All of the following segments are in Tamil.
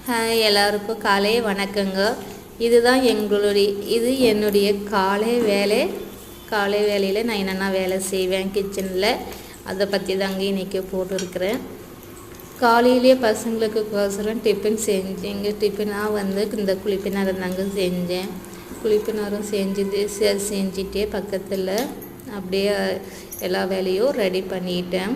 ஹாய் எல்லாருக்கும் காலை வணக்கங்க. இதுதான் என்னுடைய காலை வேலையில் நான் என்னென்ன வேலை செய்வேன் கிச்சனில், அதை பற்றி தாங்க இன்றைக்கி போட்டிருக்கிறேன். காலையிலே பசங்களுக்கு கோசரம் டிஃபன் செஞ்சேங்க. டிஃபனாக இந்த குளிப்பினாரம் தாங்க செஞ்சேன். குளிப்பினாரும் செஞ்சுட்டே பக்கத்தில் அப்படியே எல்லா வேலையும் ரெடி பண்ணிட்டேன்.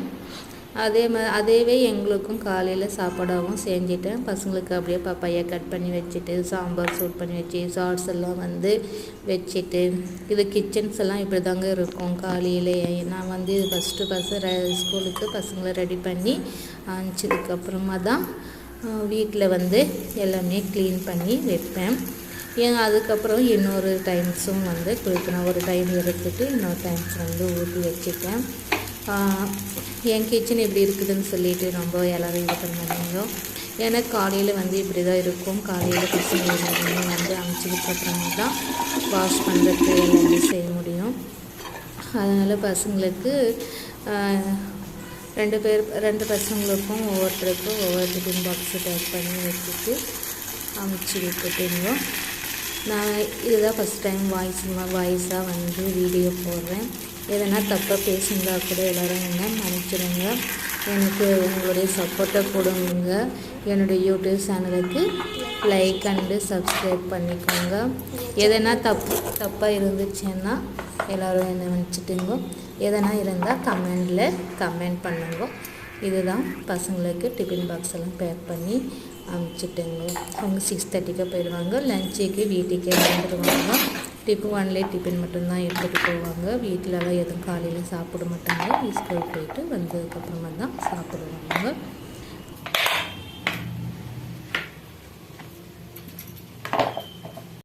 அதேவே எங்களுக்கும் காலையில் சாப்பாடாகவும் செஞ்சுட்டேன். பசங்களுக்கு அப்படியே பப்பாயை கட் பண்ணி வச்சுட்டு, சாம்பார் சூட் பண்ணி வச்சு, சாட்ஸ் எல்லாம் வச்சுட்டு, இது கிச்சன்ஸ் எல்லாம் இப்படி தாங்க இருக்கும் காலையிலே. நான் இது ஃபஸ்ட்டு ஸ்கூலுக்கு பசங்களை ரெடி பண்ணி அனுப்பிச்சதுக்கப்புறமா தான் வீட்டில் எல்லாமே க்ளீன் பண்ணி வைப்பேன். அதுக்கப்புறம் இன்னொரு டைம்ஸும் குளிக்கணும். ஒரு டைம் எடுத்துட்டு இன்னொரு டைம்ஸ் ஊற்றி வச்சுட்டேன். என் கிச்சன் எப்படி இருக்குதுன்னு சொல்லிட்டு ரொம்ப எல்லோரும் இது பண்ணாங்க. எனக்கு காலையில் இப்படி தான் இருக்கும். காலையில் பசங்க எல்லாருமே அனுப்பிச்சதுக்கப்புறமா தான் வாஷ் பண்ணுறதுக்கு எல்லாமே செய்ய முடியும். அதனால் பசங்களுக்கு ரெண்டு பசங்களுக்கும் ஒவ்வொருத்தருக்கும் ஒவ்வொரு டிஃபன் பாக்ஸு பேக் பண்ணி வச்சுட்டு அனுப்பிச்சி விட்டுட்டுங்க. நான் இதுதான் ஃபஸ்ட் டைம் வாய்ஸாக வீடியோ போடுறேன். எதனா தப்பாக பேசுங்களா கூட எல்லோரும் என்ன மன்னிச்சிடுங்க. எனக்கு உங்களுடைய சப்போர்ட்டை கொடுங்க. என்னுடைய யூடியூப் சேனலுக்கு லைக் அண்டு சப்ஸ்கிரைப் பண்ணிக்கோங்க. எதனா தப்பாக இருந்துச்சுன்னா எல்லோரும் என்ன மன்னிச்சிட்டுங்க. எதனா இருந்தால் கமெண்ட் பண்ணுங்க. இதுதான் பசங்களுக்கு டிஃபன் பாக்ஸ் எல்லாம் பேக் பண்ணி அனுப்பிச்சிட்டுங்க. அவங்க 6:30க்கு போயிடுவாங்க. லஞ்சுக்கு வீட்டுக்கே வந்துடுவாங்க. டிஃபன் மட்டும்தான் எடுத்துகிட்டு போவாங்க. வீட்டிலலாம் எதுவும் காலையில் சாப்பிட மாட்டாங்க. ஸ்கூல் போயிட்டு வந்ததுக்கப்புறமா தான் சாப்பிடுவாங்க.